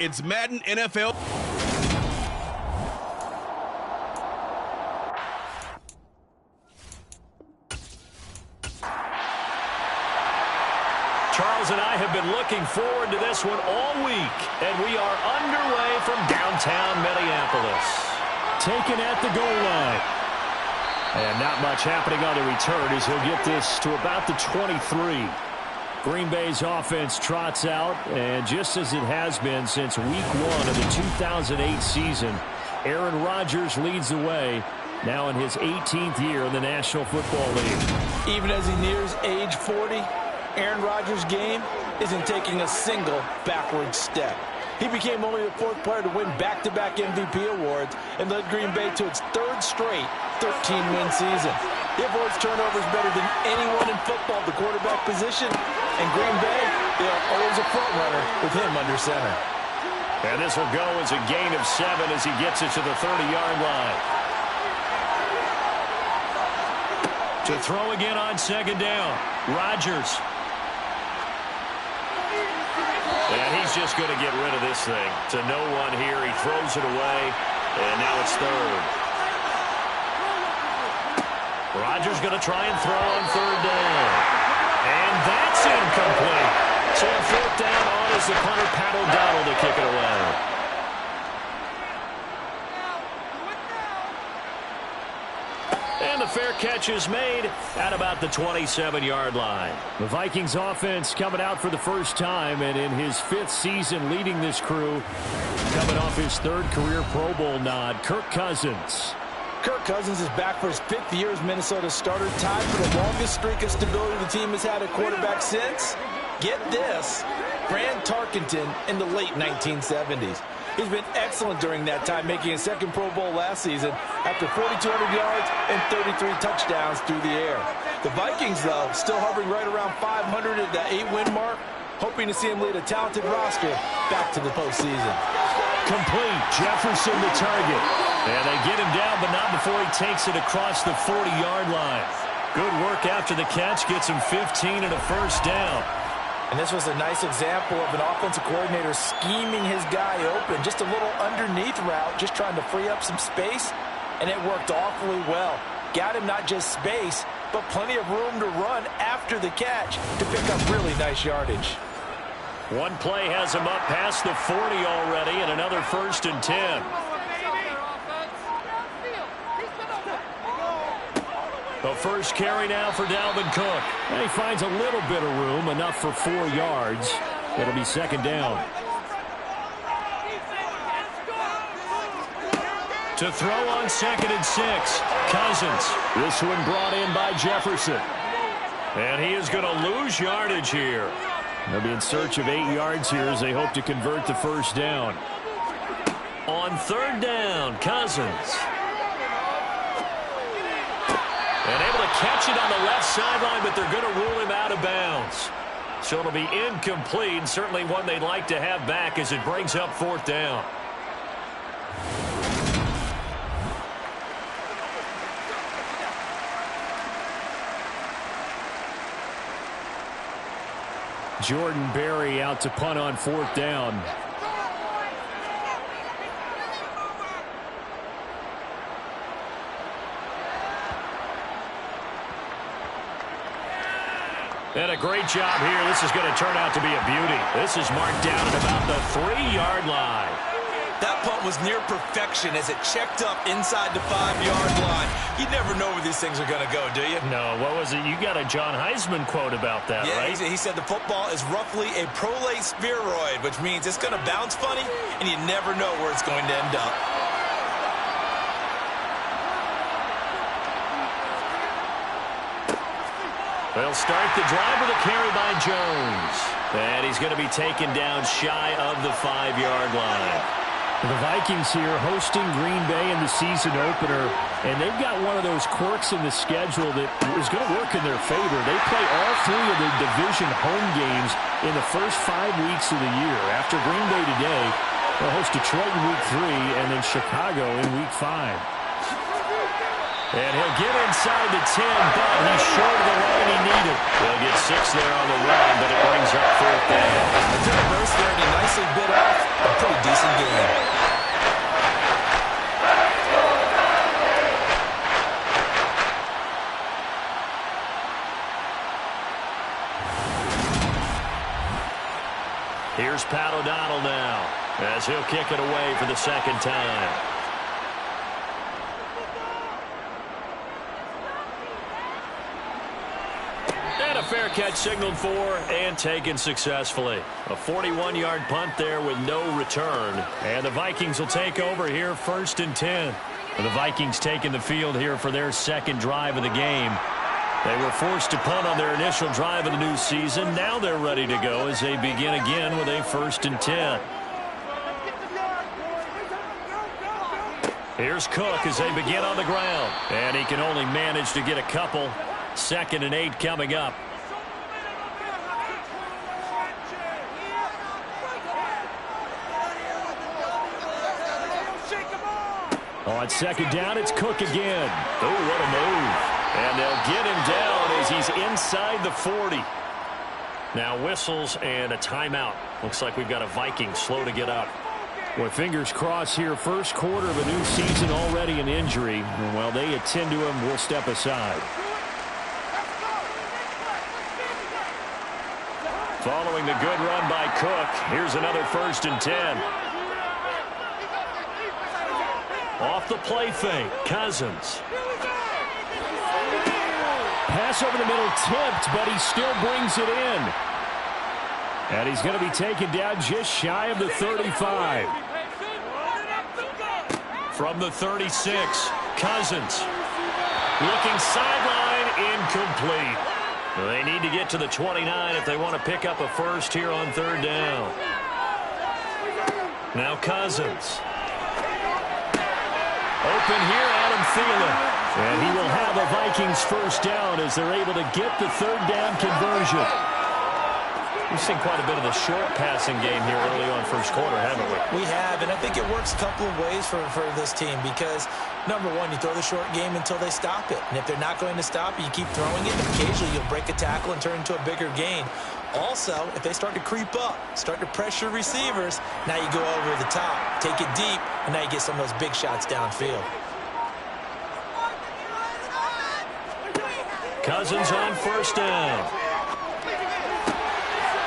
It's Madden NFL. Charles and I have been looking forward to this one all week, and we are underway from downtown Minneapolis. Taken at the goal line. And not much happening on the return as he'll get this to about the 23. Green Bay's offense trots out, and just as it has been since week 1 of the 2008 season, Aaron Rodgers leads the way, now in his 18th year in the National Football League. Even as he nears age 40, Aaron Rodgers' game isn't taking a single backward step. He became only the 4th player to win back-to-back MVP awards and led Green Bay to its 3rd straight 13-win season. He avoids turnovers better than anyone in football at the quarterback position. And Green Bay, they are always a front runner with him under center. And this will go as a gain of 7 as he gets it to the 30-yard line. To throw again on 2nd down, Rodgers. And he's just going to get rid of this thing. To no one here, he throws it away, and now it's 3rd. Rodgers going to try and throw on 3rd down. And that's incomplete. So on 4th down, on is the punter, Pat O'Donnell, to kick it away. And the fair catch is made at about the 27-yard line. The Vikings offense coming out for the first time, and in his 5th season leading this crew, coming off his 3rd career Pro Bowl nod, Kirk Cousins. Kirk Cousins is back for his 5th year as Minnesota's starter, tied for the longest streak of stability the team has had at quarterback since, get this, Fran Tarkenton in the late 1970s. He's been excellent during that time, making his 2nd Pro Bowl last season after 4,200 yards and 33 touchdowns through the air. The Vikings, though, still hovering right around 500 at the 8-win mark, hoping to see him lead a talented roster back to the postseason. Complete. Jefferson the target. And they get him down, but not before he takes it across the 40-yard line. Good work after the catch. Gets him 15 and a 1st down. And this was a nice example of an offensive coordinator scheming his guy open. Just a little underneath route, just trying to free up some space, and it worked awfully well. Got him not just space, but plenty of room to run after the catch to pick up really nice yardage. One play has him up past the 40 already, and another 1st and 10. The first carry now for Dalvin Cook. And he finds a little bit of room, enough for 4 yards. It'll be 2nd down. To throw on 2nd and 6, Cousins. This one brought in by Jefferson. And he is going to lose yardage here. They'll be in search of 8 yards here as they hope to convert the 1st down. On 3rd down, Cousins. And able to catch it on the left sideline, but they're going to rule him out of bounds. So it'll be incomplete, and certainly one they'd like to have back as it brings up 4th down. Jordan Berry out to punt on 4th down. And a great job here. This is going to turn out to be a beauty. This is marked down at about the 3-yard line. That punt was near perfection as it checked up inside the 5-yard line. You never know where these things are going to go, do you? No, what was it? You got a John Heisman quote about that, right? Yeah, he said the football is roughly a prolate spheroid, which means it's going to bounce funny, and you never know where it's going to end up. They'll start the drive with a carry by Jones. And he's going to be taken down shy of the 5-yard line. The Vikings here hosting Green Bay in the season opener, and they've got one of those quirks in the schedule that is going to work in their favor. They play all 3 of their division home games in the first 5 weeks of the year. After Green Bay today, they'll host Detroit in week 3 and then Chicago in week 5. And he'll get inside the 10, but he's short of the line he needed. He'll get 6 there on the run, but it brings up 4th down. I took a burst there and he nicely bit off a pretty decent game. Here's Pat O'Donnell now, as he'll kick it away for the 2nd time. And a fair catch signaled for and taken successfully. A 41-yard punt there with no return. And the Vikings will take over here 1st and 10. And the Vikings taking the field here for their 2nd drive of the game. They were forced to punt on their initial drive of the new season. Now they're ready to go as they begin again with a 1st and 10. Here's Cook as they begin on the ground. And he can only manage to get a couple. 2nd and 8 coming up. On 2nd down, it's Cook again. Oh, what a move. And they'll get him down as he's inside the 40. Now whistles and a timeout. Looks like we've got a Viking slow to get up. Well, fingers crossed here. 1st quarter of a new season, already an injury. And while they attend to him, we'll step aside. Following the good run by Cook, here's another 1st and 10. Off the play fake, Cousins. Pass over the middle tipped, but he still brings it in. And he's going to be taken down just shy of the 35. From the 36, Cousins. Looking sideline, incomplete. They need to get to the 29 if they want to pick up a first here on 3rd down. Now Cousins. Open here, Adam Thielen. And he will have a Vikings 1st down as they're able to get the 3rd down conversion. We've seen quite a bit of the short passing game here early on 1st quarter, haven't we? We have, and I think it works a couple of ways for this team because, number one, you throw the short game until they stop it. And if they're not going to stop it, you keep throwing it. And occasionally you'll break a tackle and turn into a bigger gain. Also, if they start to creep up, start to pressure receivers, now you go over the top, take it deep, and now you get some of those big shots downfield. Cousins on 1st down.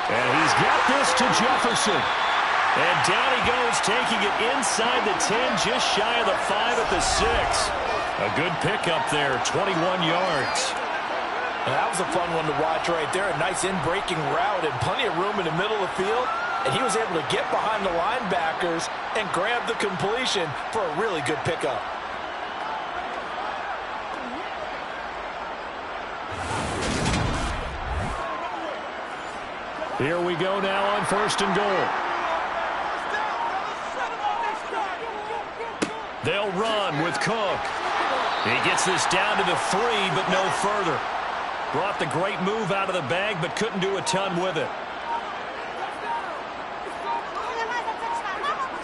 And he's got this to Jefferson. And down he goes, taking it inside the 10, just shy of the 5 at the 6. A good pickup there, 21 yards. And that was a fun one to watch right there. A nice in-breaking route and plenty of room in the middle of the field. And he was able to get behind the linebackers and grab the completion for a really good pickup. Here we go now on 1st and goal. They'll run with Cook. He gets this down to the 3, but no further. Brought the great move out of the bag, but couldn't do a ton with it.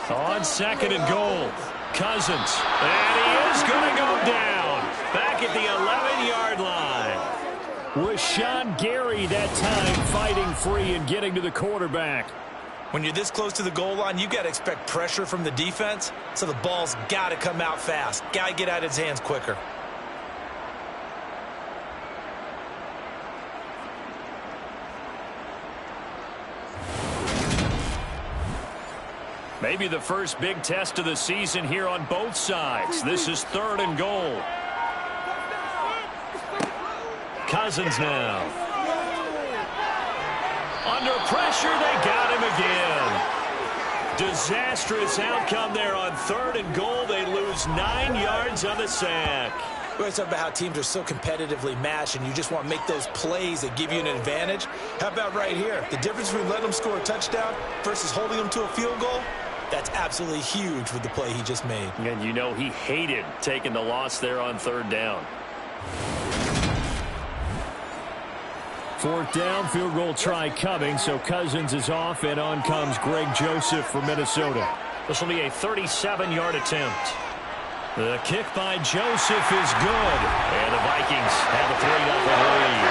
On 2nd and goal, Cousins. And he is going to go down. Back at the 11-yard line. Was Sean Gary that time fighting free and getting to the quarterback. When you're this close to the goal line, you got to expect pressure from the defense, so the ball's got to come out fast. Got to get out of his hands quicker. Maybe the first big test of the season here on both sides. This is 3rd and goal. Cousins now. Under pressure, they got him again. Disastrous outcome there on 3rd and goal. They lose 9 yards on the sack. We always talk about how teams are so competitively matched and you just want to make those plays that give you an advantage. How about right here? The difference between letting them score a touchdown versus holding them to a field goal, that's absolutely huge with the play he just made. And you know he hated taking the loss there on 3rd down. 4th down, field goal try coming, so Cousins is off, and on comes Greg Joseph from Minnesota. This will be a 37-yard attempt. The kick by Joseph is good. And the Vikings have a 3-0 lead.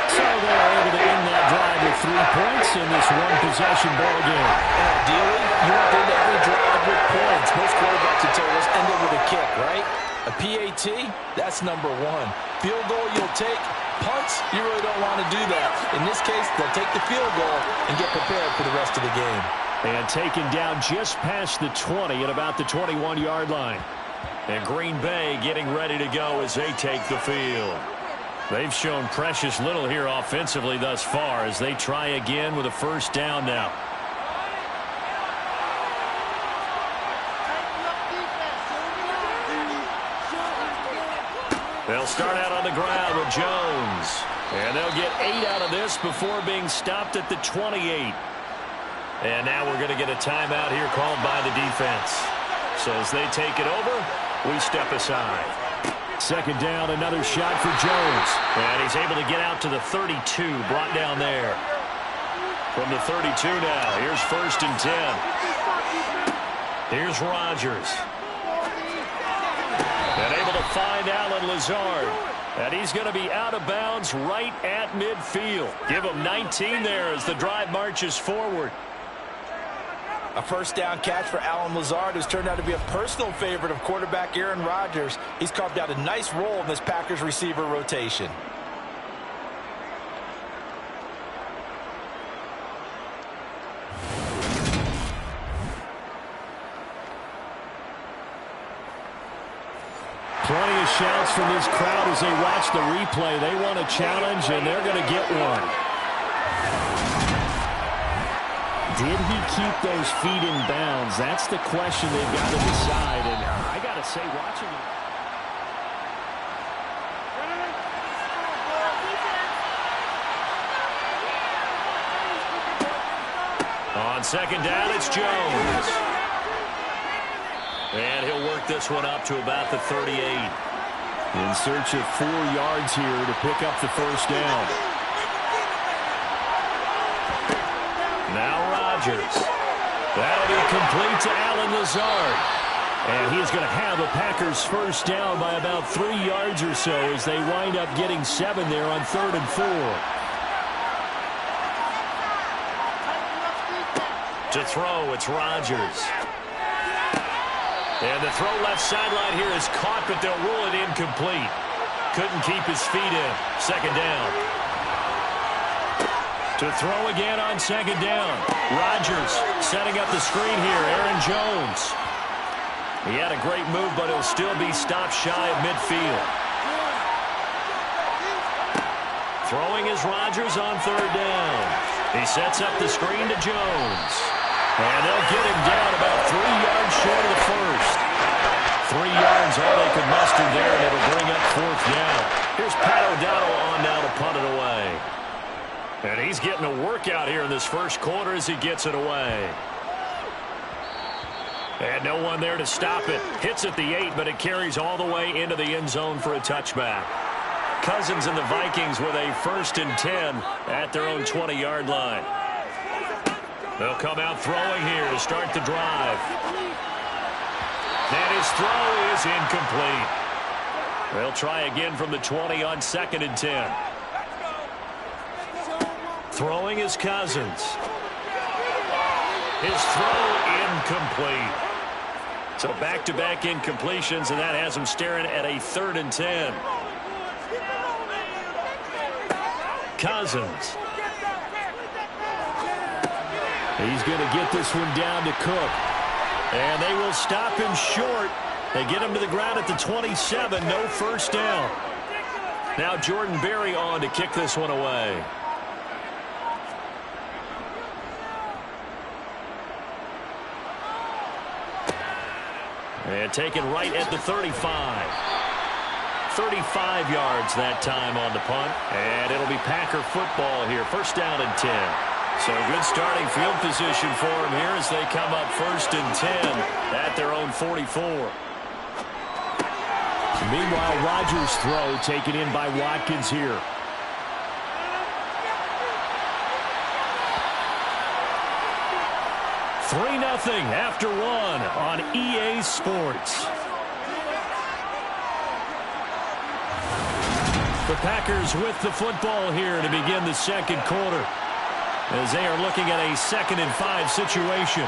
So they're able to end that drive with 3 points in this one-possession ball game. And ideally, you want to end every drive with points. Most quarterbacks would tell us end it with a kick, right? A PAT, that's number 1. Field goal you'll take. Punts, you really don't want to do that. In this case, they'll take the field goal and get prepared for the rest of the game. And taken down just past the 20 at about the 21-yard line. And Green Bay getting ready to go as they take the field. They've shown precious little here offensively thus far as they try again with a first down now. They'll start out on the ground with Jones. And they'll get 8 out of this before being stopped at the 28. And now we're going to get a timeout here called by the defense. So as they take it over, we step aside. Second down, another shot for Jones. And he's able to get out to the 32, brought down there. From the 32 now, here's 1st and 10. Here's Rodgers. And able to find Alan Lazard. And he's going to be out of bounds right at midfield. Give him 19 there as the drive marches forward. A first down catch for Alan Lazard, who's turned out to be a personal favorite of quarterback Aaron Rodgers. He's carved out a nice role in this Packers receiver rotation. Plenty of shouts from this crowd as they watch the replay. They want a challenge, and they're going to get one. Did he keep those feet in bounds? That's the question they've got to decide. And I got to say, watching it. On second down, it's Jones. And he'll work this one up to about the 38. In search of 4 yards here to pick up the first down. Now Rodgers. That'll be complete to Alan Lazard. And he's going to have a Packers first down by about 3 yards or so as they wind up getting 7 there on 3rd and 4. To throw, it's Rodgers. And the throw left sideline here is caught, but they'll rule it incomplete. Couldn't keep his feet in. Second down. To throw again on second down. Rodgers setting up the screen here. Aaron Jones. He had a great move, but he'll still be stopped shy of midfield. Throwing is Rodgers on 3rd down. He sets up the screen to Jones. And they'll get him down about 3 yards short of the first. 3 yards all they could muster there, and it'll bring up 4th down. Here's Pat O'Donnell on now to punt it away. And he's getting a workout here in this first quarter as he gets it away. And no one there to stop it. Hits at the 8, but it carries all the way into the end zone for a touchback. Cousins and the Vikings with a 1st and 10 at their own 20-yard line. They'll come out throwing here to start the drive. And his throw is incomplete. They'll try again from the 20 on 2nd and 10. Throwing is Cousins. His throw incomplete. So back-to-back incompletions, and that has him staring at a 3rd and 10. Cousins. He's going to get this one down to Cook. And they will stop him short. They get him to the ground at the 27. No first down. Now Jordan Berry on to kick this one away. And taken right at the 35. 35 yards that time on the punt. And it'll be Packer football here. First down and 10. So good starting field position for them here as they come up 1st and 10 at their own 44. Meanwhile, Rodgers' throw taken in by Watkins here. "3-0 after 1 on EA Sports. The Packers with the football here to begin the second quarter, as they are looking at a 2nd and 5 situation.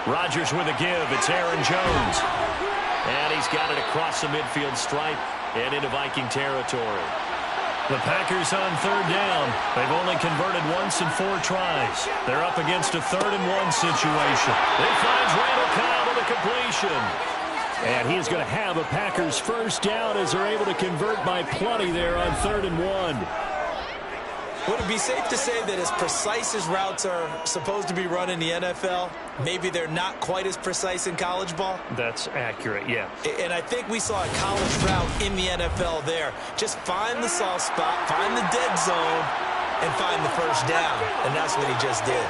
Rodgers with a give. It's Aaron Jones. And he's got it across the midfield stripe and into Viking territory. The Packers on 3rd down. They've only converted once in 4 tries. They're up against a 3rd and 1 situation. It finds Randall Cobb with a completion. And he is going to have a Packers first down as they're able to convert by plenty there on 3rd and 1. Would it be safe to say that as precise as routes are supposed to be run in the NFL, maybe they're not quite as precise in college ball? That's accurate, yeah. And I think we saw a college route in the NFL there. Just find the soft spot, find the dead zone, and find the first down. And that's what he just did.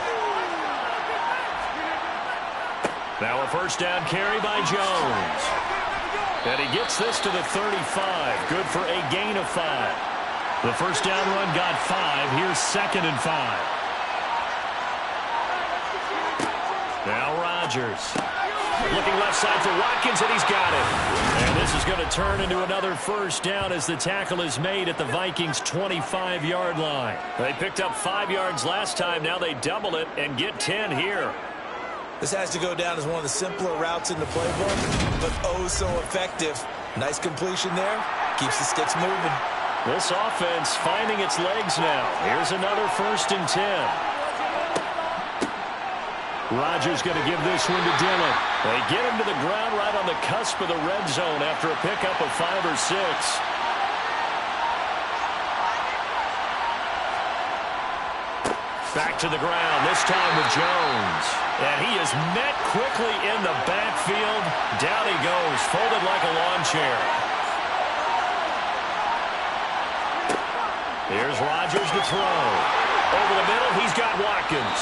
Now a first down carry by Jones. And he gets this to the 35. Good for a gain of 5. The first down run got 5. Here's 2nd and 5. Now Rodgers. Looking left side for Watkins, and he's got it. And this is going to turn into another first down as the tackle is made at the Vikings' 25-yard line. They picked up 5 yards last time. Now they double it and get 10 here. This has to go down as one of the simpler routes in the playbook, but oh so effective. Nice completion there. Keeps the sticks moving. This offense finding its legs now. Here's another 1st and 10. Rodgers going to give this one to Dillon. They get him to the ground right on the cusp of the red zone after a pickup of 5 or 6. Back to the ground, this time with Jones. And he is met quickly in the backfield. Down he goes, folded like a lawn chair. Here's Rodgers to throw. Over the middle, he's got Watkins.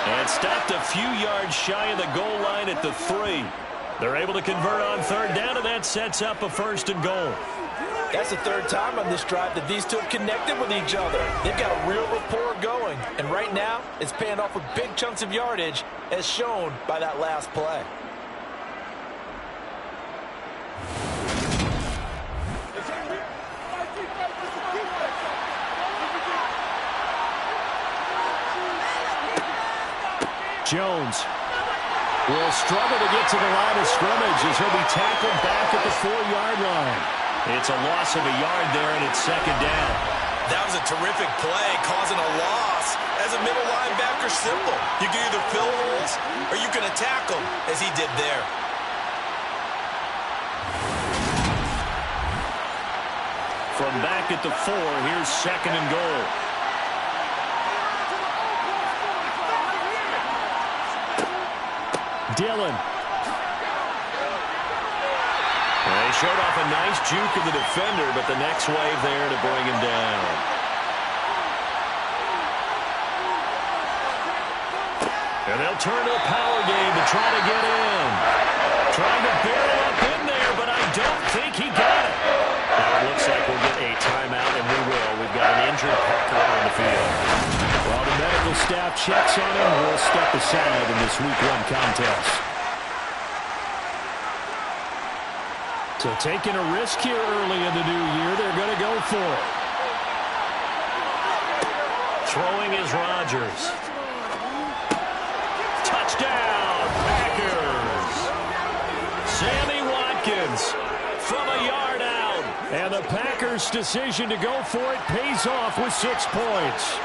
And stopped a few yards shy of the goal line at the 3. They're able to convert on 3rd down, and that sets up a 1st and goal. That's the 3rd time on this drive that these two have connected with each other. They've got a real rapport going. And right now, it's paying off with big chunks of yardage, as shown by that last play. Jones will struggle to get to the line of scrimmage as he'll be tackled back at the 4-yard line. It's a loss of a yard there, and it's 2nd down. That was a terrific play, causing a loss. As a middle linebacker, simple. You can either fill holes or you can attack them, as he did there. From back at the 4, here's 2nd and goal. Dillon. They showed off a nice juke of the defender, but the next wave there to bring him down. And they'll turn to a power game to try to get in. Trying to barrel up in there, but I don't think he got it. Now it looks like we'll get a timeout, and we will. We've got an injured Packer on the field. While the medical staff checks on him, we'll step aside in this Week 1 contest. So taking a risk here early in the new year, they're going to go for it. Throwing is Rodgers. Touchdown, Packers. Sammy Watkins from a yard out. And the Packers' decision to go for it pays off with 6 points.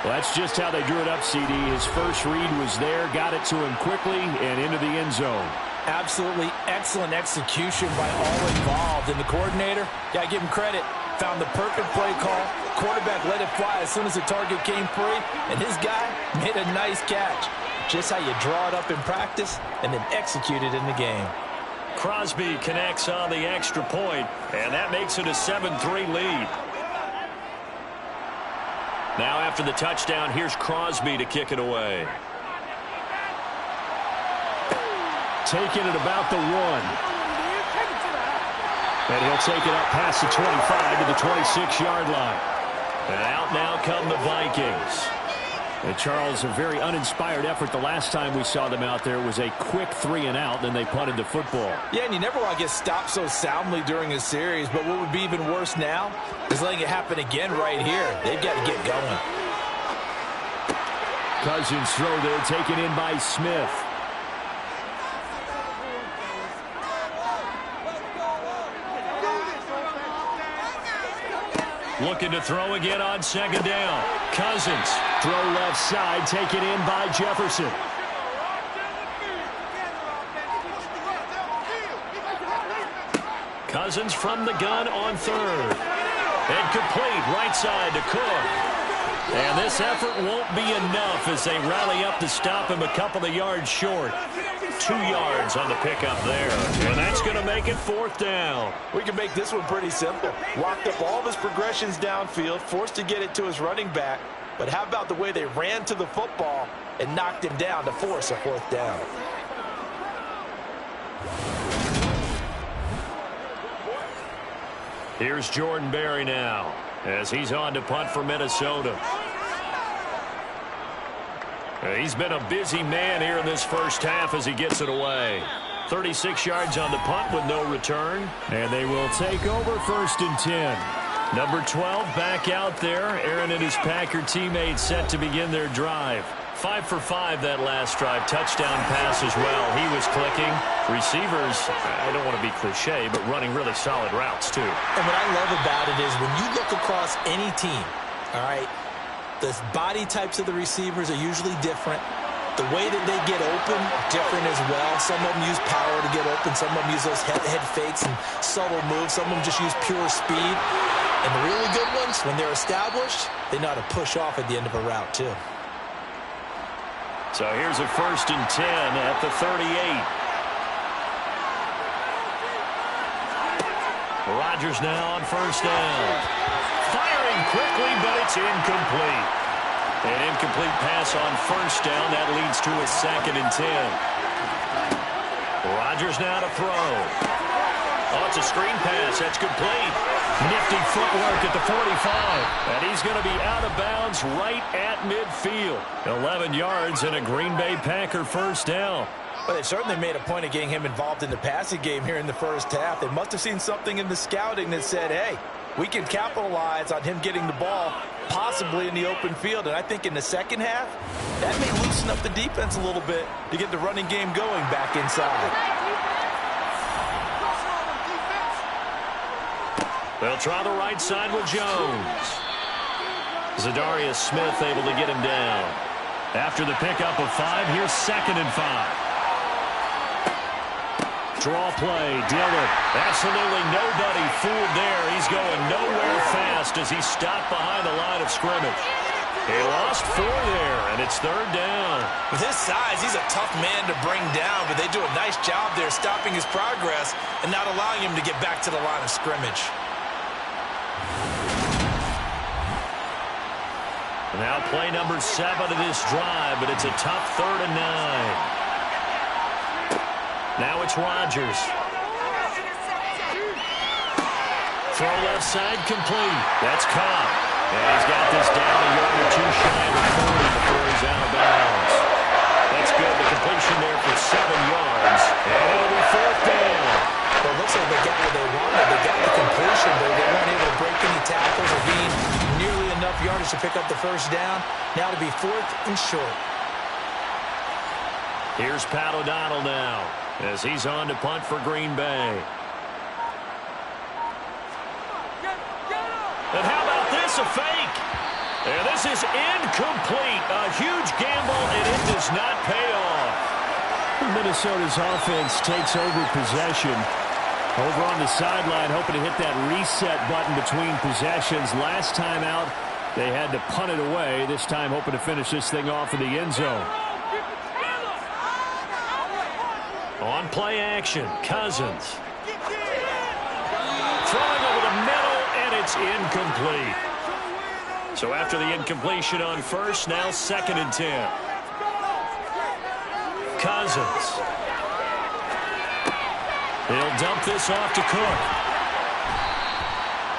Well, that's just how they drew it up, CD. His first read was there, got it to him quickly, and into the end zone. Absolutely excellent execution by all involved. And the coordinator, got to give him credit, found the perfect play call. Quarterback let it fly as soon as the target came free, and his guy made a nice catch. Just how you draw it up in practice and then execute it in the game. Crosby connects on the extra point, and that makes it a 7-3 lead. Now after the touchdown, here's Crosby to kick it away. Taking it about the 1. And he'll take it up past the 25 to the 26-yard line. And out now come the Vikings. And Charles, a very uninspired effort the last time we saw them out there was a quick 3-and-out, then they punted the football. Yeah, and you never want to get stopped so soundly during a series, but what would be even worse now is letting it happen again right here. They've got to get going. Cousins throw there, taken in by Smith. Looking to throw again on second down. Cousins, throw left side, taken in by Jefferson. Cousins from the gun on third. And complete, right side to Cook. And this effort won't be enough as they rally up to stop him a couple of yards short. 2 yards on the pickup there. And that's going to make it fourth down. We can make this one pretty simple. Locked up all of his progressions downfield, forced to get it to his running back. But how about the way they ran to the football and knocked him down to force a fourth down? Here's Jordan Berry now as he's on to punt for Minnesota. He's been a busy man here in this first half as he gets it away. 36 yards on the punt with no return. And they will take over first and 10. Number 12 back out there. Aaron and his Packer teammates set to begin their drive. 5 for 5 that last drive. Touchdown pass as well. He was clicking. Receivers, I don't want to be cliche, but running really solid routes too. And what I love about it is when you look across any team, all right, the body types of the receivers are usually different. The way that they get open, different as well. Some of them use power to get open. Some of them use those head fakes and subtle moves. Some of them just use pure speed. And the really good ones, when they're established, they know how to push off at the end of a route too. So here's a first and 10 at the 38. Rodgers now on first down. Firing quickly, but it's incomplete. An incomplete pass on first down. That leads to a second and 10. Rodgers now to throw. Oh, it's a screen pass. That's complete. Nifty footwork at the 45. And he's going to be out of bounds right at midfield. 11 yards and a Green Bay Packer first down. Well, they certainly made a point of getting him involved in the passing game here in the first half. They must have seen something in the scouting that said, hey, we can capitalize on him getting the ball possibly in the open field. And I think in the second half, that may loosen up the defense a little bit to get the running game going back inside. They'll try the right side with Jones. Zadarius Smith able to get him down. After the pickup of 5, here's second and 5. Draw play, Dillon. Absolutely nobody fooled there. He's going nowhere fast as he stopped behind the line of scrimmage. He lost 4 there, and it's third down. With his size, he's a tough man to bring down, but they do a nice job there stopping his progress and not allowing him to get back to the line of scrimmage. Now play number 7 of this drive, but it's a tough 3rd and 9. Now it's Rodgers. Throw left side complete. That's Cobb. And he's got this down a yard or 2 shy of the 40 before he's out of bounds. That's good. The completion there for 7 yards. And it'll be 4th down. Well, it looks like they got what they wanted. They got the completion, but they weren't able to break any tackles or gain nearly enough yardage to pick up the first down. Now to be 4th and short. Here's Pat O'Donnell now as he's on to punt for Green Bay. And how about this, a fake? And this is incomplete. A huge gamble, and it does not pay off. Minnesota's offense takes over possession. Over on the sideline, hoping to hit that reset button between possessions. Last time out, they had to punt it away. This time, hoping to finish this thing off in the end zone. On play action, Cousins. Throwing over the middle, and it's incomplete. So after the incompletion on first, now 2nd and 10. Cousins. He'll dump this off to Cook.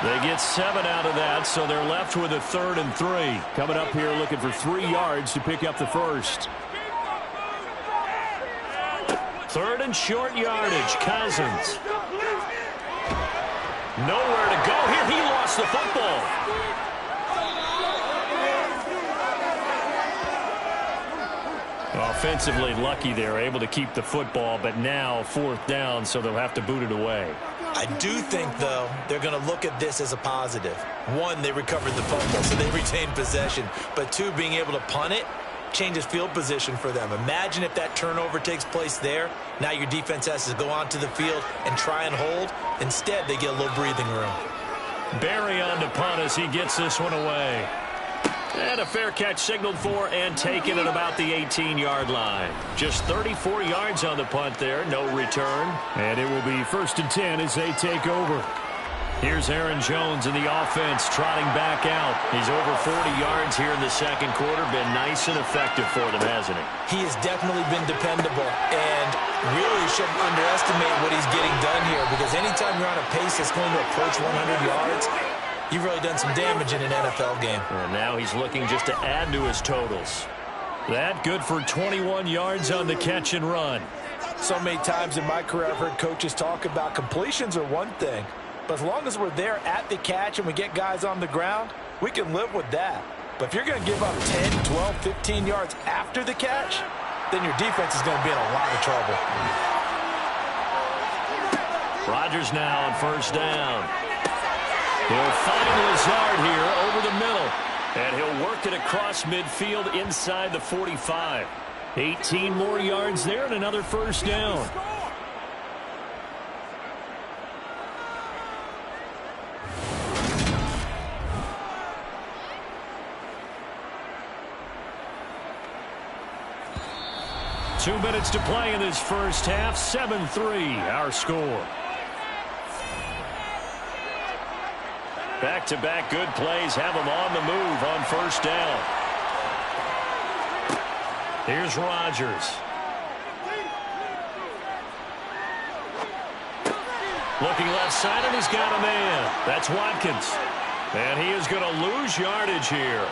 They get 7 out of that, so they're left with a 3rd and 3. Coming up here looking for 3 yards to pick up the first. 3rd and short yardage. Cousins. Nowhere to go here. He lost the football. Offensively lucky they're able to keep the football, but now 4th down, so they'll have to boot it away. I do think, though, they're going to look at this as a positive. 1, they recovered the fumble, so they retained possession. But 2, being able to punt it changes field position for them. Imagine if that turnover takes place there. Now your defense has to go onto the field and try and hold. Instead, they get a little breathing room. Barry on to punt as he gets this one away. And a fair catch signaled for and taken at about the 18-yard line. Just 34 yards on the punt there, no return. And it will be 1st and 10 as they take over. Here's Aaron Jones in the offense trotting back out. He's over 40 yards here in the second quarter. Been nice and effective for them, hasn't he? He has definitely been dependable and really shouldn't underestimate what he's getting done here, because anytime you're on a pace that's going to approach 100 yards, you've really done some damage in an NFL game. And now he's looking just to add to his totals. That good for 21 yards on the catch and run. So many times in my career I've heard coaches talk about completions are one thing, but as long as we're there at the catch and we get guys on the ground, we can live with that. But if you're going to give up 10, 12, 15 yards after the catch, then your defense is going to be in a lot of trouble. Rodgers now on 1st down. He'll find Lazard here over the middle. And he'll work it across midfield inside the 45. 18 more yards there and another 1st down. Two minutes to play in this first half. 7-3 our score. Back-to-back good plays have them on the move on 1st down. Here's Rodgers. Looking left side, and he's got a man. That's Watkins. And he is going to lose yardage here.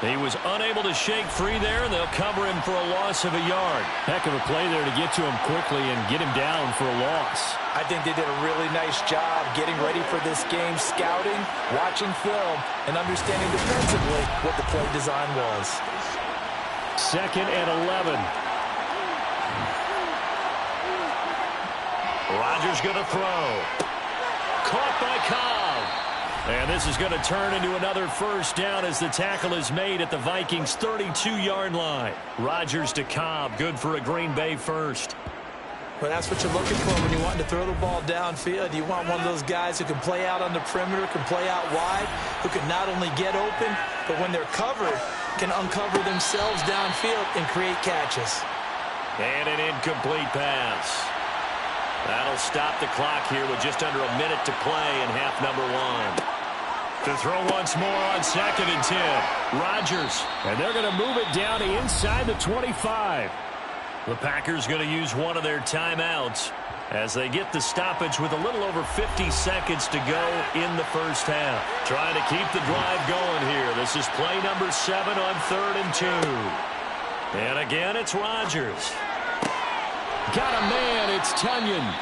He was unable to shake free there, and they'll cover him for a loss of a yard. Heck of a play there to get to him quickly and get him down for a loss. I think they did a really nice job getting ready for this game, scouting, watching film, and understanding defensively what the play design was. 2nd and 11. Rodgers going to throw. Caught by Cobb. And this is going to turn into another 1st down as the tackle is made at the Vikings' 32-yard line. Rodgers to Cobb, good for a Green Bay first. Well, that's what you're looking for when you want to throw the ball downfield. You want one of those guys who can play out on the perimeter, can play out wide, who can not only get open, but when they're covered, can uncover themselves downfield and create catches. And an incomplete pass. That'll stop the clock here with just under a minute to play in half number 1. To throw once more on 2nd and 10. Rodgers. And they're going to move it down inside the 25. The Packers going to use one of their timeouts as they get the stoppage with a little over 50 seconds to go in the first half. Trying to keep the drive going here. This is play number 7 on 3rd and 2. And again, it's Rodgers. Got a man. It's Tunyon.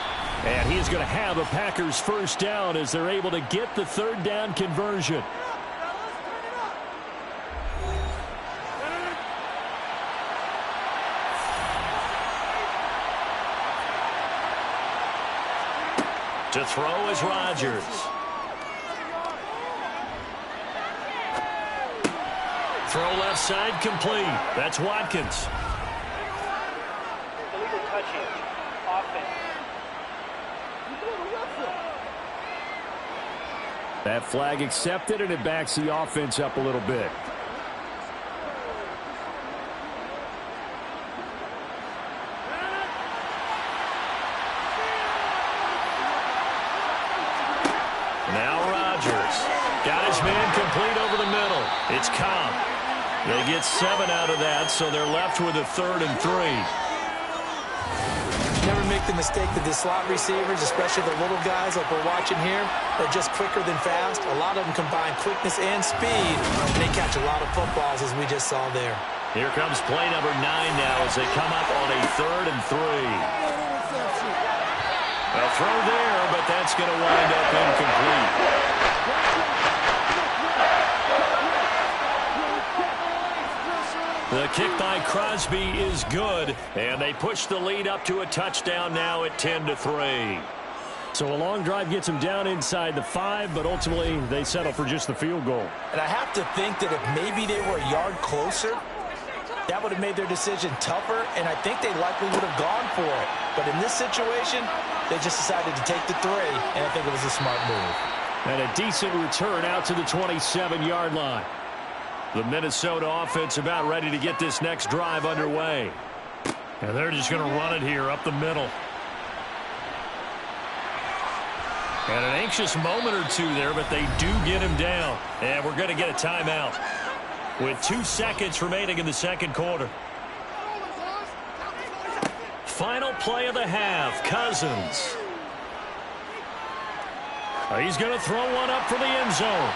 And he's going to have a Packers 1st down as they're able to get the 3rd down conversion. To throw is Rodgers. Throw left side complete. That's Watkins. Illegal touching. Offense. That flag accepted, and it backs the offense up a little bit. Now Rodgers. Got his man complete over the middle. It's Cobb. They get 7 out of that, so they're left with a 3rd and 3. Never make make the mistake that the slot receivers, especially the little guys like we're watching here, are just quicker than fast. A lot of them combine quickness and speed, and they catch a lot of footballs, as we just saw there. Here comes play number 9 now as they come up on a 3rd and 3. A throw there, but that's going to wind up incomplete. The kick by Crosby is good, and they push the lead up to a touchdown now at 10-3. So a long drive gets them down inside the 5, but ultimately they settle for just the field goal. And I have to think that if maybe they were a yard closer, that would have made their decision tougher, and I think they likely would have gone for it. But in this situation, they just decided to take the 3, and I think it was a smart move. And a decent return out to the 27-yard line. The Minnesota offense about ready to get this next drive underway. And they're just going to run it here up the middle. And an anxious moment or two there, but they do get him down. And we're going to get a timeout with 2 seconds remaining in the second quarter. Final play of the half, Cousins. He's going to throw one up for the end zone.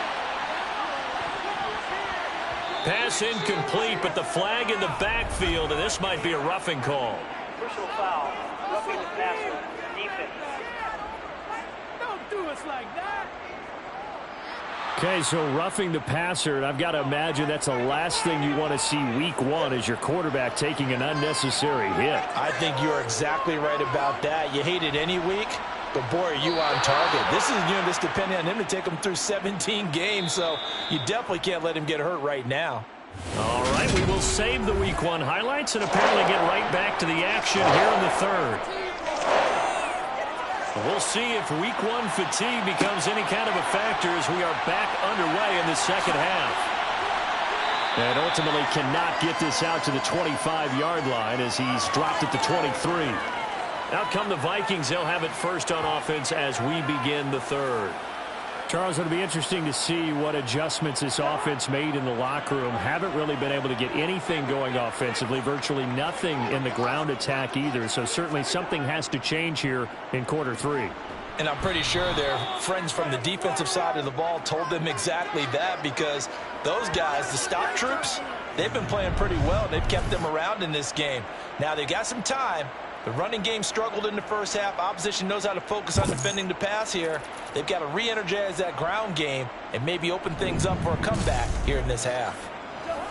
Pass incomplete, but the flag in the backfield, and this might be a roughing call. Personal foul. Roughing the passer. Defense. Don't do us like that. Okay, so roughing the passer, and I've got to imagine that's the last thing you want to see week 1 is your quarterback taking an unnecessary hit. I think you're exactly right about that. You hate it any week, but boy, are you on target. This is just depending on him to take him through 17 games, so you definitely can't let him get hurt right now. All right, we will save the week 1 highlights and apparently get right back to the action here in the 3rd. We'll see if week 1 fatigue becomes any kind of a factor as we are back underway in the second half. And ultimately cannot get this out to the 25-yard line as he's dropped at the 23. Out come the Vikings. They'll have it first on offense as we begin the 3rd. Charles, it'll be interesting to see what adjustments this offense made in the locker room. Haven't really been able to get anything going offensively, virtually nothing in the ground attack either. So certainly something has to change here in quarter 3. And I'm pretty sure their friends from the defensive side of the ball told them exactly that, because those guys, the stock troops, they've been playing pretty well. They've kept them around in this game. Now they've got some time. The running game struggled in the first half. Opposition knows how to focus on defending the pass here. They've got to re-energize that ground game and maybe open things up for a comeback here in this half.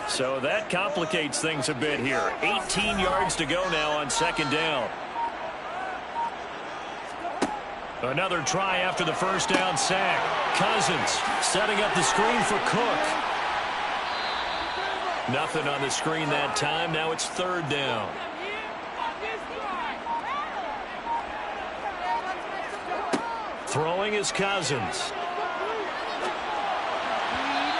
So that complicates things a bit here. 18 yards to go now on second down. Another try after the first down sack. Cousins setting up the screen for Cook. Nothing on the screen that time. Now it's 3rd down. Throwing is Cousins.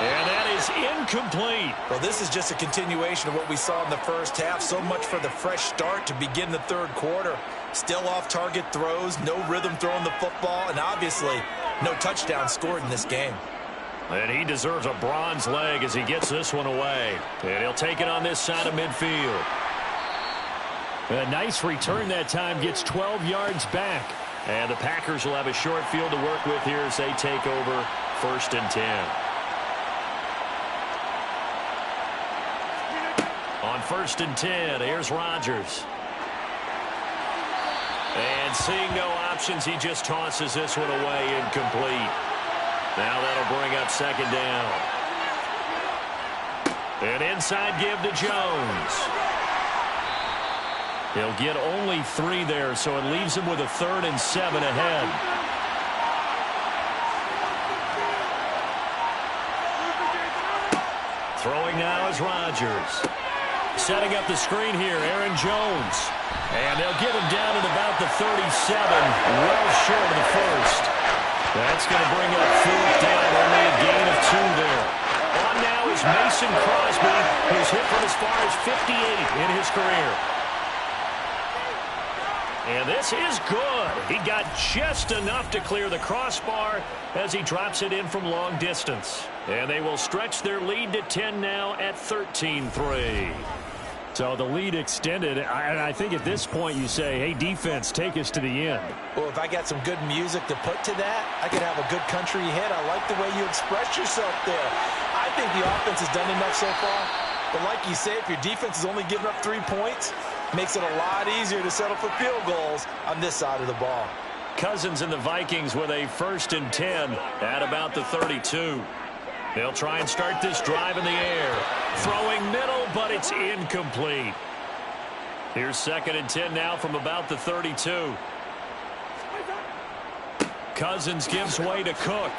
And that is incomplete. Well, this is just a continuation of what we saw in the first half. So much for the fresh start to begin the 3rd quarter. Still off-target throws, no rhythm throwing the football, and obviously no touchdown scored in this game. And he deserves a bronze leg as he gets this one away. And he'll take it on this side of midfield. A nice return that time, gets 12 yards back. And the Packers will have a short field to work with here as they take over 1st and 10. On 1st and 10, here's Rodgers. And seeing no options, he just tosses this one away, incomplete. Now that'll bring up 2nd down. An inside give to Jones. He'll get only 3 there, so it leaves him with a 3rd and 7 ahead. Throwing now is Rodgers. Setting up the screen here, Aaron Jones. And they'll get him down at about the 37, well short of the 1st. That's going to bring up 4th down, only a gain of 2 there. On now is Mason Crosby, who's hit from as far as 58 in his career. And this is good. He got just enough to clear the crossbar as he drops it in from long distance. And they will stretch their lead to 10 now at 13-3. So the lead extended, and I think at this point you say, hey, defense, take us to the end. Well, if I got some good music to put to that, I could have a good country hit. I like the way you express yourself there. I think the offense has done enough so far. But like you say, if your defense is only giving up 3 points, makes it a lot easier to settle for field goals on this side of the ball. Cousins and the Vikings with a 1st and 10 at about the 32. They'll try and start this drive in the air. Throwing middle, but it's incomplete. Here's 2nd and 10 now from about the 32. Cousins gives way to Cook.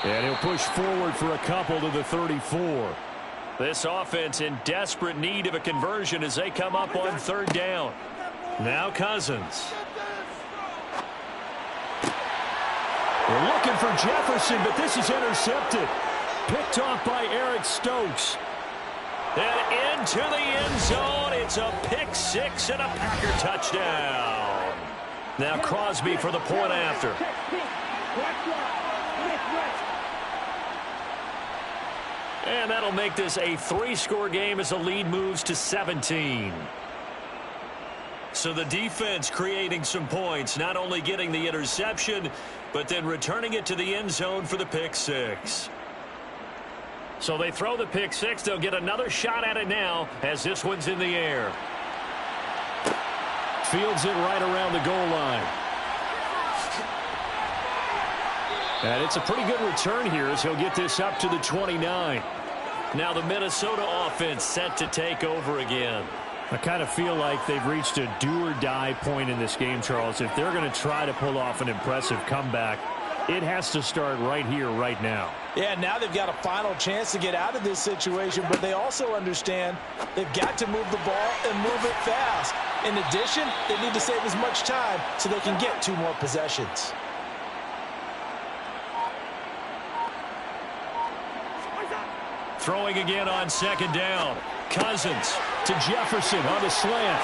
And he'll push forward for a couple to the 34. This offense in desperate need of a conversion as they come up on 3rd down. Now Cousins. We're looking for Jefferson, but this is intercepted. Picked off by Eric Stokes. And into the end zone. It's a pick 6 and a Packer touchdown. Now Crosby for the point after. And that'll make this a 3-score game as the lead moves to 17. So the defense creating some points, not only getting the interception, but then returning it to the end zone for the pick 6. So they throw the pick 6. They'll get another shot at it now as this one's in the air. Fields it right around the goal line. And it's a pretty good return here as he'll get this up to the 29. Now the Minnesota offense set to take over again. I kind of feel like they've reached a do-or-die point in this game, Charles. If they're going to try to pull off an impressive comeback, it has to start right here, right now. Yeah, now they've got a final chance to get out of this situation, but they also understand they've got to move the ball and move it fast. In addition, they need to save as much time so they can get 2 more possessions. Throwing again on 2nd down. Cousins to Jefferson on the slant.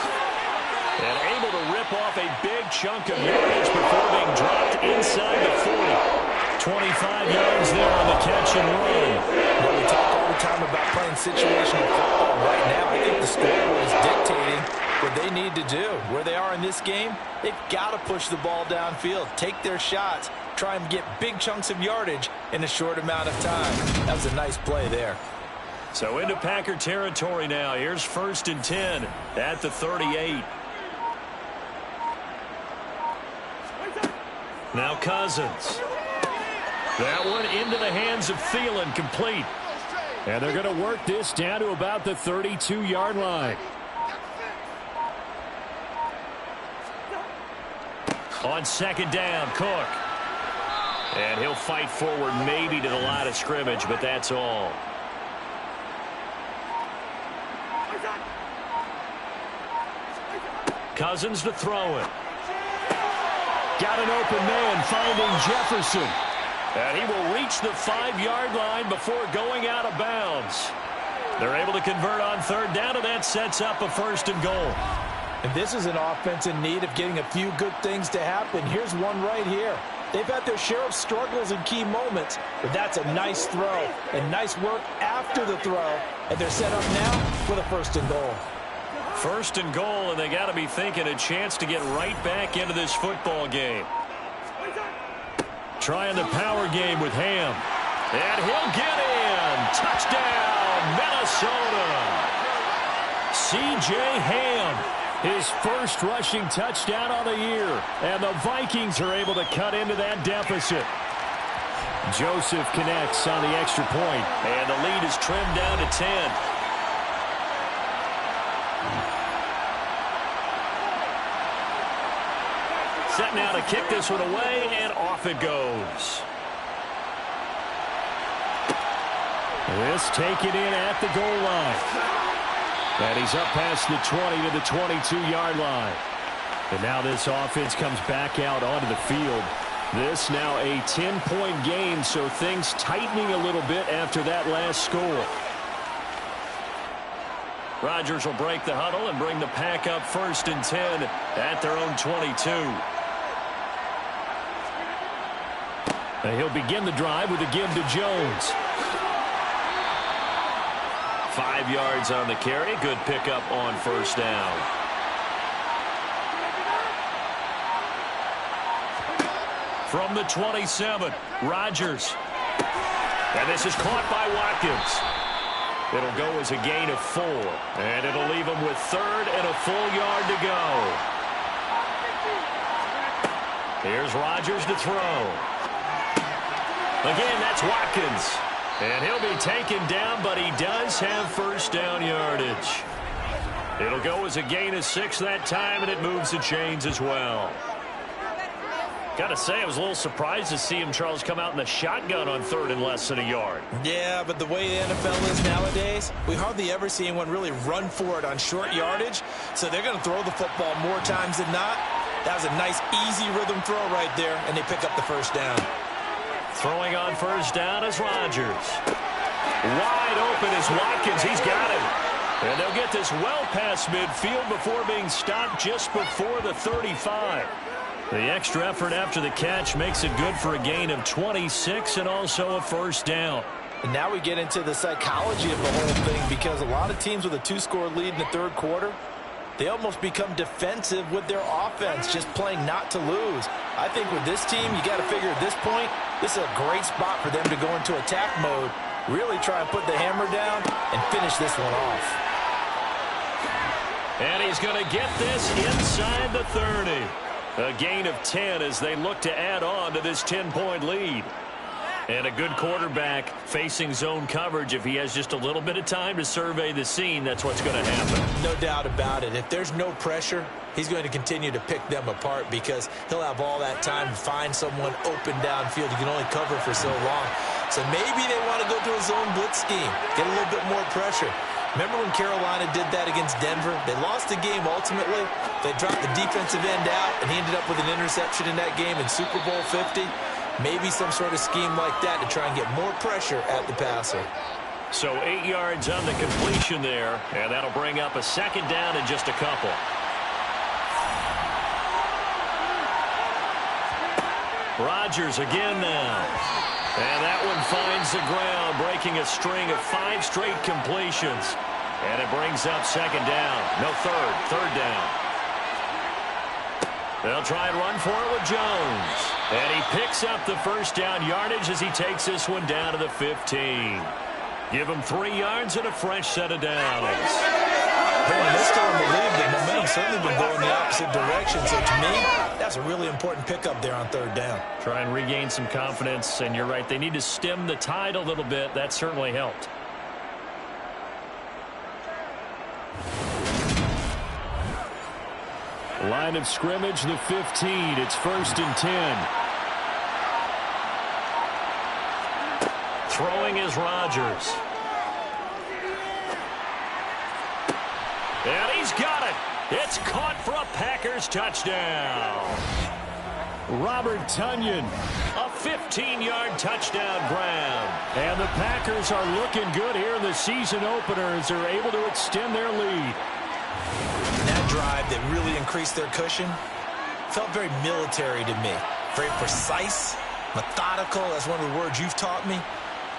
And able to rip off a big chunk of yardage before being dropped inside the 40. 25 yards there on the catch and run. Well, we talk all the time about playing situational football. Right now, I think the scoreboard is dictating what they need to do. Where they are in this game, they've got to push the ball downfield, take their shots, try and get big chunks of yardage in a short amount of time. That was a nice play there. So into Packer territory now. Here's 1st and 10 at the 38. Now Cousins. That one into the hands of Thielen, complete. And they're going to work this down to about the 32-yard line. On 2nd down, Cook. And he'll fight forward maybe to the line of scrimmage, but that's all. Cousins to throw it. Got an open man finding Jefferson. And he will reach the 5-yard line before going out of bounds. They're able to convert on 3rd down, and that sets up a 1st and goal. And this is an offense in need of getting a few good things to happen. Here's one right here. They've had their share of struggles in key moments, but that's a nice throw and nice work after the throw. And they're set up now with a 1st and goal. 1st and goal, and they got to be thinking a chance to get right back into this football game. Trying the power game with Ham. And he'll get in. Touchdown, Minnesota. C.J. Ham, his first rushing touchdown on the year. And the Vikings are able to cut into that deficit. Joseph connects on the extra point. And the lead is trimmed down to 10. Set now to kick this one away, and off it goes. This taken in at the goal line. And he's up past the 20 to the 22-yard line. And now this offense comes back out onto the field. This now a 10-point game, so things tightening a little bit after that last score. Rodgers will break the huddle and bring the pack up 1st and 10 at their own 22. And he'll begin the drive with a give to Jones. 5 yards on the carry. Good pickup on first down. From the 27, Rodgers. And this is caught by Watkins. It'll go as a gain of 4. And it'll leave him with 3rd and a full yard to go. Here's Rodgers to throw. Again, that's Watkins. And he'll be taken down, but he does have first down yardage. It'll go as a gain of 6 that time, and it moves the chains as well. Got to say, I was a little surprised to see him, Charles, come out in the shotgun on 3rd and less than a yard. Yeah, but the way the NFL is nowadays, we hardly ever see anyone really run for it on short yardage. So they're going to throw the football more times than not. That was a nice, easy rhythm throw right there, and they pick up the first down. Throwing on first down is Rodgers. Wide open is Watkins. He's got him. And they'll get this well past midfield before being stopped just before the 35. The extra effort after the catch makes it good for a gain of 26 and also a first down. And now we get into the psychology of the whole thing, because a lot of teams with a 2-score lead in the 3rd quarter, they almost become defensive with their offense, just playing not to lose. I think with this team, you got to figure at this point, this is a great spot for them to go into attack mode, really try and put the hammer down and finish this one off. And he's going to get this inside the 30. A gain of 10 as they look to add on to this 10-point lead. And a good quarterback facing zone coverage. If he has just a little bit of time to survey the scene, that's what's going to happen. No doubt about it. If there's no pressure, he's going to continue to pick them apart, because he'll have all that time to find someone open downfield. He can only cover for so long. So maybe they want to go to a zone blitz scheme, get a little bit more pressure. Remember when Carolina did that against Denver? They lost the game ultimately. They dropped the defensive end out, and he ended up with an interception in that game in Super Bowl 50. Maybe some sort of scheme like that to try and get more pressure at the passer. So 8 yards on the completion there, and that'll bring up a second down in just a couple. Rodgers again now. And that one finds the ground, breaking a string of 5 straight completions. And it brings up second down. No, third down. They'll try and run for it with Jones. And he picks up the first down yardage as he takes this one down to the 15. Give him 3 yards and a fresh set of downs. They're still in the lead. The momentum's certainly been going the opposite direction. So to me, that's a really important pickup there on 3rd down. Try and regain some confidence, and you're right. They need to stem the tide a little bit. That certainly helped. Line of scrimmage, the 15. It's 1st and 10. Throwing is Rodgers. And he's got it. It's caught for a Packers touchdown. Robert Tonyan. A 15-yard touchdown grab. And the Packers are looking good here in the season opener as they're able to extend their lead. That drive that really increased their cushion felt very military to me. Very precise, methodical. That's one of the words you've taught me.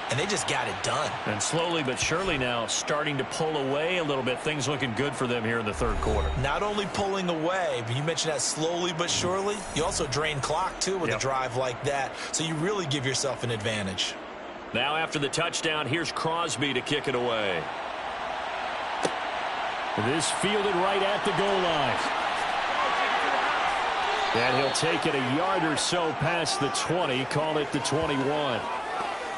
And they just got it done. And slowly but surely now starting to pull away a little bit. Things looking good for them here in the 3rd quarter. Not only pulling away, but you mentioned that slowly but surely. You also drain clock, too, with a drive like that. So you really give yourself an advantage. Now after the touchdown, here's Crosby to kick it away. This fielded right at the goal line. And he'll take it a yard or so past the 20, call it the 21.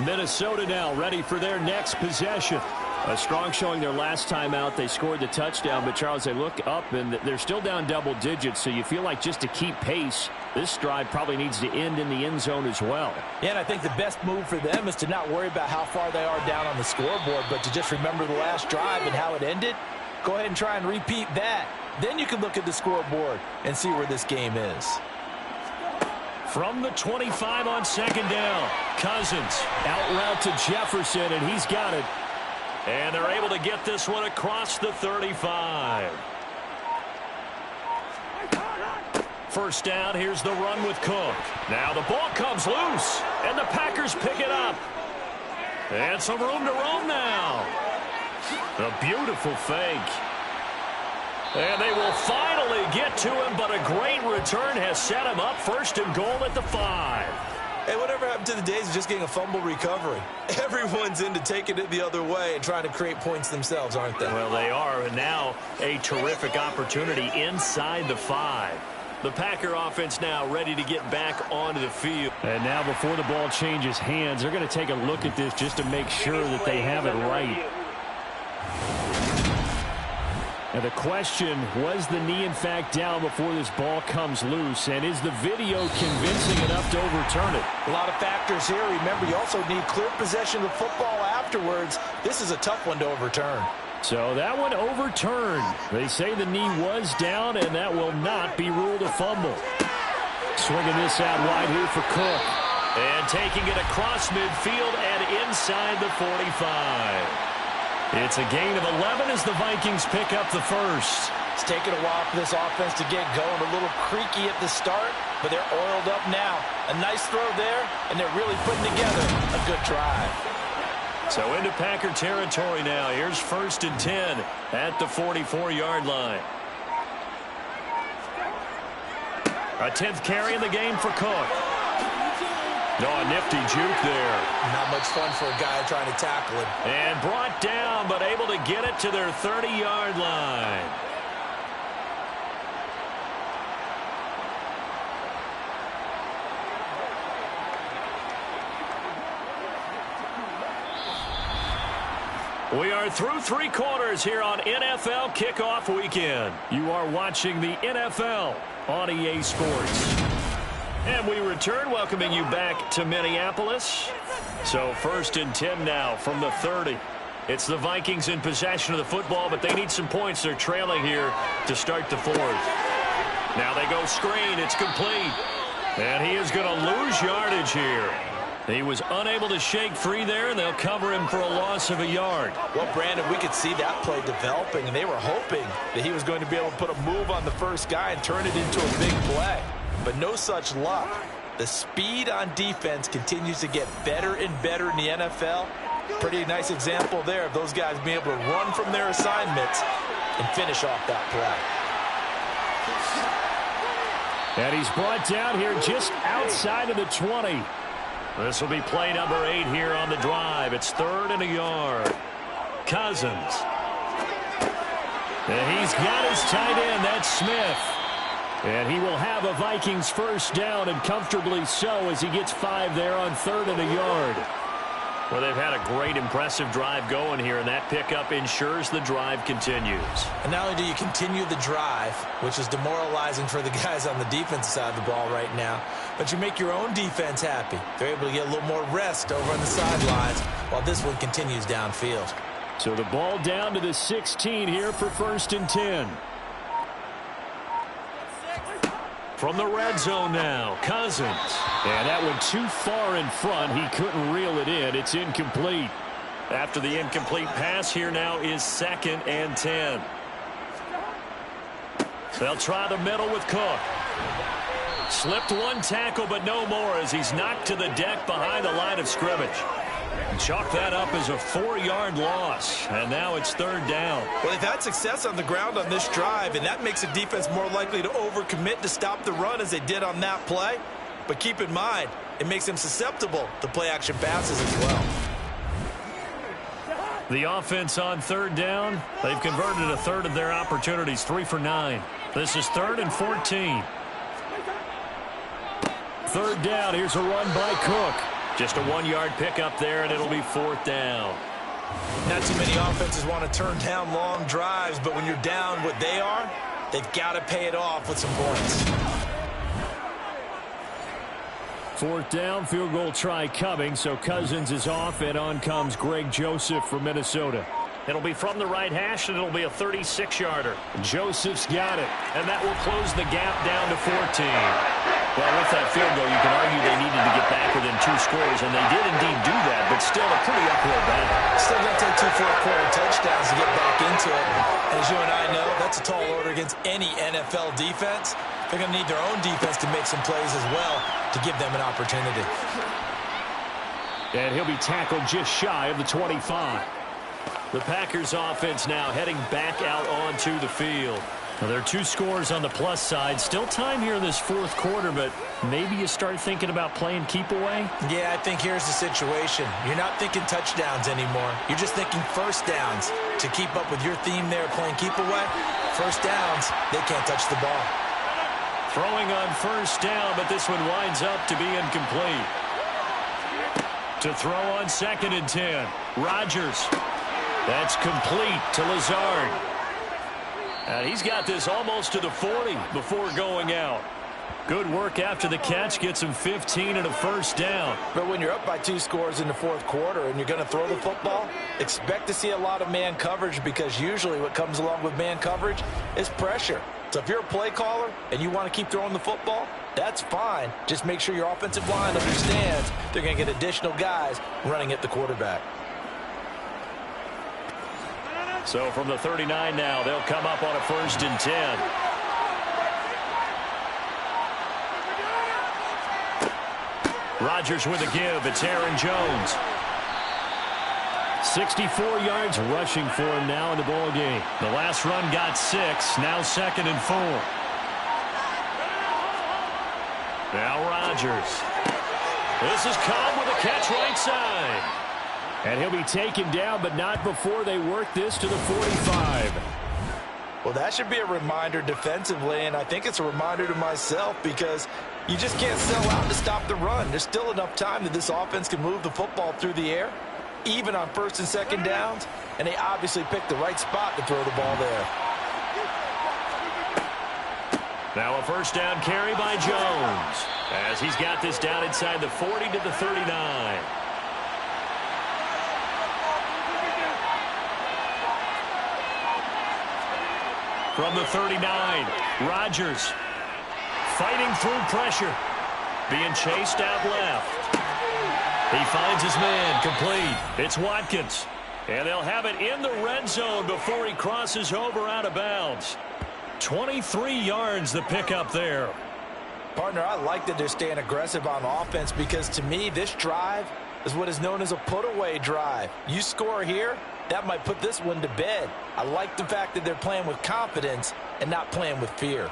Minnesota now ready for their next possession. A strong showing their last time out. They scored the touchdown, but Charles, they look up and they're still down double digits, so you feel like just to keep pace, this drive probably needs to end in the end zone as well. Yeah, and I think the best move for them is to not worry about how far they are down on the scoreboard, but to just remember the last drive and how it ended. Go ahead and try and repeat that. Then you can look at the scoreboard and see where this game is. From the 25 on second down, Cousins. Out route to Jefferson, and he's got it. And they're able to get this one across the 35. First down, here's the run with Cook. Now the ball comes loose, and the Packers pick it up. And some room to roam now. A beautiful fake. And they will finally get to him, but a great return has set him up first and goal at the 5. Hey, whatever happened to the days of just getting a fumble recovery? Everyone's into taking it the other way and trying to create points themselves, aren't they? Well, they are, and now a terrific opportunity inside the 5. The Packer offense now ready to get back onto the field. And now before the ball changes hands, they're going to take a look at this just to make sure that they have it right. And the question, was the knee in fact down before this ball comes loose? And is the video convincing enough to overturn it? A lot of factors here. Remember, you also need clear possession of the football afterwards. This is a tough one to overturn. So that one overturned. They say the knee was down, and that will not be ruled a fumble. Swinging this out wide here for Cook. And taking it across midfield and inside the 45. It's a gain of 11 as the Vikings pick up the first. It's taken a while for this offense to get going. A little creaky at the start, but they're oiled up now. A nice throw there, and they're really putting together a good drive. So into Packer territory now. Here's 1st and 10 at the 44-yard line. A 10th carry in the game for Cook. Oh, a nifty juke there. Not much fun for a guy trying to tackle him. And brought down, but able to get it to their 30-yard line. We are through 3 quarters here on NFL Kickoff Weekend. You are watching the NFL on EA Sports. And we return, welcoming you back to Minneapolis. So 1st and 10 now from the 30. It's the Vikings in possession of the football, but they need some points. They're trailing here to start the 4th. Now they go screen. It's complete. And he is going to lose yardage here. He was unable to shake free there, and they'll cover him for a loss of a yard. Well, Brandon, we could see that play developing, and they were hoping that he was going to be able to put a move on the first guy and turn it into a big play. But no such luck. The speed on defense continues to get better and better in the NFL. Pretty nice example there of those guys being able to run from their assignments and finish off that play. And he's brought down here just outside of the 20. This will be play number 8 here on the drive. It's 3rd and a yard. Cousins. And he's got his tight end. That's Smith. And he will have a Vikings first down, and comfortably so, as he gets 5 there on 3rd and a yard. Well, they've had a great, impressive drive going here, and that pickup ensures the drive continues. And not only do you continue the drive, which is demoralizing for the guys on the defensive side of the ball right now, but you make your own defense happy. They're able to get a little more rest over on the sidelines while this one continues downfield. So the ball down to the 16 here for 1st and 10. From the red zone now, Cousins. And that one too far in front. He couldn't reel it in. It's incomplete. After the incomplete pass, here now is 2nd and 10. They'll try the middle with Cook. Slipped one tackle, but no more as he's knocked to the deck behind the line of scrimmage. Chalk that up as a 4-yard loss, and now it's 3rd down. Well, they've had success on the ground on this drive, and that makes the defense more likely to overcommit to stop the run as they did on that play. But keep in mind, it makes them susceptible to play-action passes as well. The offense on 3rd down, they've converted a third of their opportunities, 3 for 9. This is 3rd and 14. 3rd down, here's a run by Cook. Just a 1-yard pickup there, and it'll be 4th down. Not too many offenses want to turn down long drives, but when you're down what they are, they've got to pay it off with some points. 4th down, field goal try coming, so Cousins is off, and on comes Greg Joseph from Minnesota. It'll be from the right hash, and it'll be a 36-yarder. Joseph's got it. And that will close the gap down to 14. Well, with that field goal, you can argue they needed to get back within 2 scores, and they did indeed do that, but still a pretty uphill battle. Still going to take 2 fourth-quarter touchdowns to get back into it. And as you and I know, that's a tall order against any NFL defense. They're going to need their own defense to make some plays as well to give them an opportunity. And he'll be tackled just shy of the 25. The Packers offense now heading back out onto the field. Now, there are 2 scores on the plus side. Still time here in this fourth quarter, but maybe you start thinking about playing keep away? Yeah, I think here's the situation. You're not thinking touchdowns anymore. You're just thinking first downs. To keep up with your theme there playing keep away, first downs, they can't touch the ball. Throwing on first down, but this one winds up to be incomplete. To throw on 2nd and 10. Rodgers. That's complete to Lazard. And he's got this almost to the 40 before going out. Good work after the catch. Gets him 15 and a first down. But when you're up by 2 scores in the fourth quarter and you're going to throw the football, expect to see a lot of man coverage, because usually what comes along with man coverage is pressure. So if you're a play caller and you want to keep throwing the football, that's fine. Just make sure your offensive line understands they're going to get additional guys running at the quarterback. So from the 39 now, they'll come up on a 1st and 10. Rodgers with a give. It's Aaron Jones. 64 yards rushing for him now in the ball game. The last run got 6. Now 2nd and 4. Now Rodgers. This is Cobb with a catch right side. And he'll be taken down, but not before they work this to the 45. Well, that should be a reminder defensively, and I think it's a reminder to myself, because you just can't sell out to stop the run. There's still enough time that this offense can move the football through the air, even on 1st and 2nd downs, and they obviously picked the right spot to throw the ball there. Now a first down carry by Jones, as he's got this down inside the 40 to the 39. From the 39, Rodgers fighting through pressure, being chased out left. He finds his man, complete. It's Watkins, and they'll have it in the red zone before he crosses over out of bounds. 23 yards the pickup there. Partner, I like that they're staying aggressive on offense, because to me this drive is what is known as a put-away drive. You score here, that might put this one to bed. I like the fact that they're playing with confidence and not playing with fear.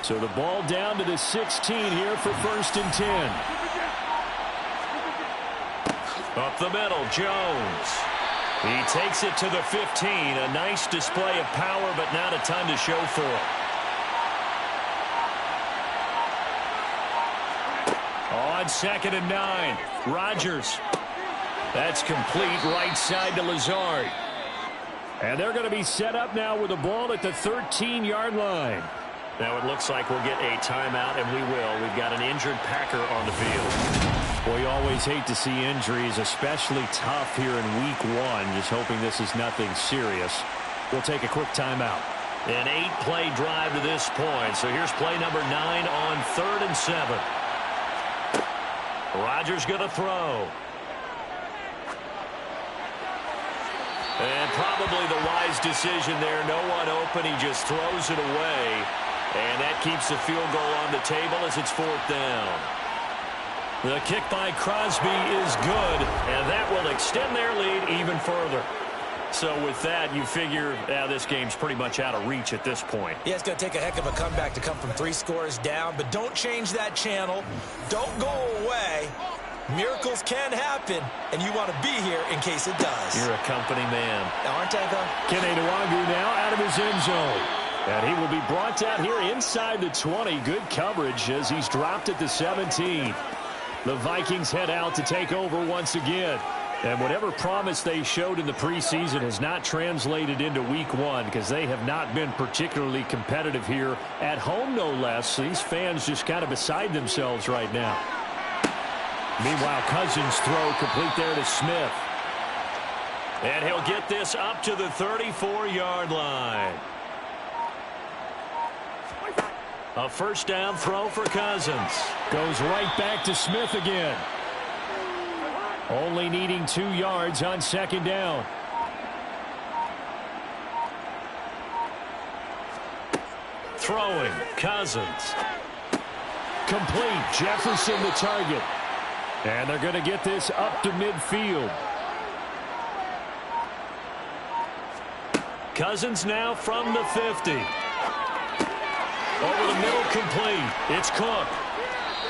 So the ball down to the 16 here for 1st and 10. Up the middle, Jones. He takes it to the 15. A nice display of power, but not a ton to show for it. On 2nd and 9, Rodgers. That's complete right side to Lazard. And they're going to be set up now with the ball at the 13-yard line. Now it looks like we'll get a timeout, and we will. We've got an injured Packer on the field. Boy, you always hate to see injuries, especially tough here in week 1. Just hoping this is nothing serious. We'll take a quick timeout. An 8-play drive to this point. So here's play number 9 on 3rd and 7. Rodgers going to throw. And probably the wise decision there. No one open. He just throws it away. And that keeps the field goal on the table as it's 4th down. The kick by Crosby is good, and that will extend their lead even further. So with that, you figure this game's pretty much out of reach at this point. Yeah, it's going to take a heck of a comeback to come from 3 scores down, but don't change that channel. Don't go away. Miracles can happen, and you want to be here in case it does. You're a company man. Aren't I, though? Kenny Nwangu now out of his end zone. And he will be brought down here inside the 20. Good coverage as he's dropped at the 17. The Vikings head out to take over once again. And whatever promise they showed in the preseason has not translated into week 1, because they have not been particularly competitive here at home, no less. These fans just kind of beside themselves right now. Meanwhile, Cousins throw complete there to Smith. And he'll get this up to the 34-yard line. A first down throw for Cousins. Goes right back to Smith again. Only needing 2 yards on 2nd down. Throwing, Cousins. complete. Jefferson the target. And they're going to get this up to midfield. Cousins now from the 50. Over the middle, complete. It's Cook.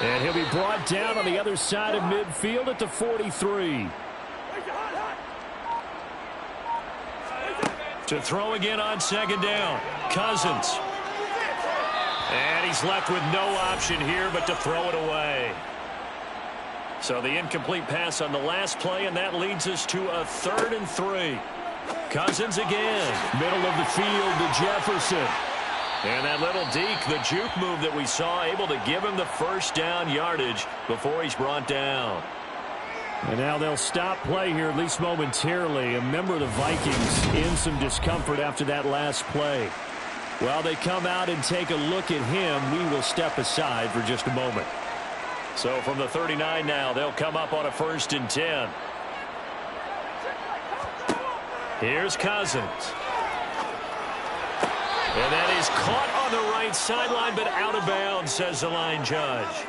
And he'll be brought down on the other side of midfield at the 43. To throw again on second down. Cousins. And he's left with no option here but to throw it away. So the incomplete pass on the last play, and that leads us to a 3rd and 3. Cousins again. Middle of the field to Jefferson. And that little deke, the juke move that we saw, able to give him the first down yardage before he's brought down. And now they'll stop play here, at least momentarily. A member of the Vikings in some discomfort after that last play. While they come out and take a look at him, we will step aside for just a moment. So from the 39 now, they'll come up on a 1st and 10. Here's Cousins. And that is caught on the right sideline, but out of bounds, says the line judge.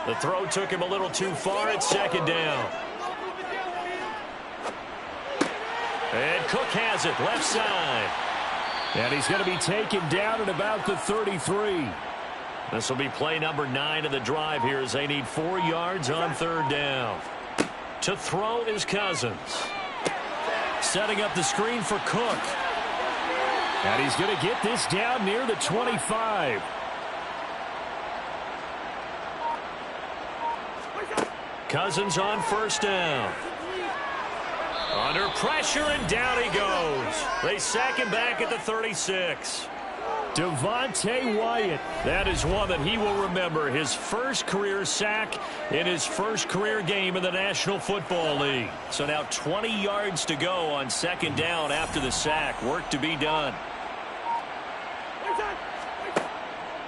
The throw took him a little too far at 2nd down. And Cook has it, left side. And he's going to be taken down at about the 33. This will be play number 9 of the drive here as they need 4 yards on 3rd down. To throw is Cousins. Setting up the screen for Cook. And he's going to get this down near the 25. Cousins on 1st down. Under pressure, and down he goes. They sack him back at the 36. Devontae Wyatt. That is one that he will remember. His first career sack in his first career game in the National Football League. So now 20 yards to go on 2nd down after the sack. Work to be done.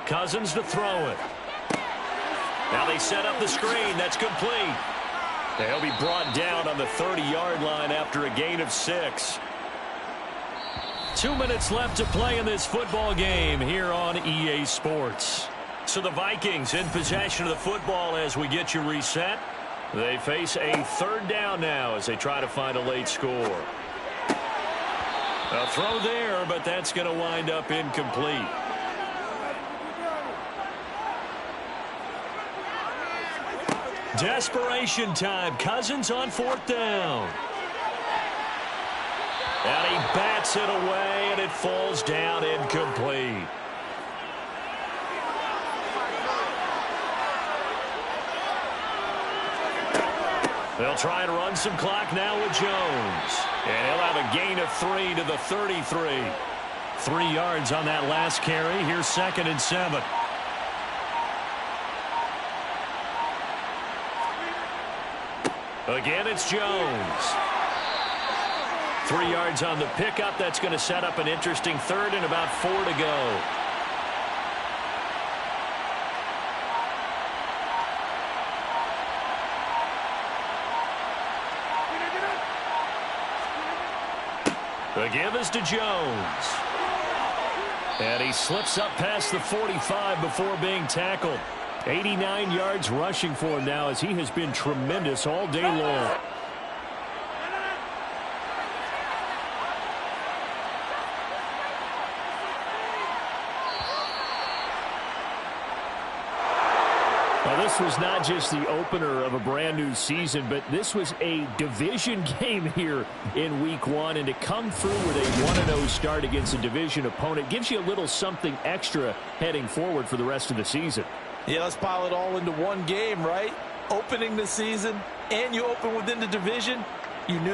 Cousins to throw it. Now they set up the screen. That's complete. They'll be brought down on the 30-yard line after a gain of 6. 2 minutes left to play in this football game here on EA Sports. So the Vikings in possession of the football as we get you reset. They face a 3rd down now as they try to find a late score. A throw there, but that's going to wind up incomplete. Desperation time. Cousins on 4th down. And he bats it away, and it falls down incomplete. They'll try and run some clock now with Jones. And he'll have a gain of 3 to the 33. 3 yards on that last carry. Here's 2nd and 7. Again, it's Jones. 3 yards on the pickup. That's going to set up an interesting 3rd and about 4 to go. The give is to Jones. And he slips up past the 45 before being tackled. 89 yards rushing for him now as he has been tremendous all day long. Now, this was not just the opener of a brand new season, but this was a division game here in week 1. And to come through with a 1-0 start against a division opponent gives you a little something extra heading forward for the rest of the season. Yeah, let's pile it all into one game, right? Opening the season, and you open within the division. You knew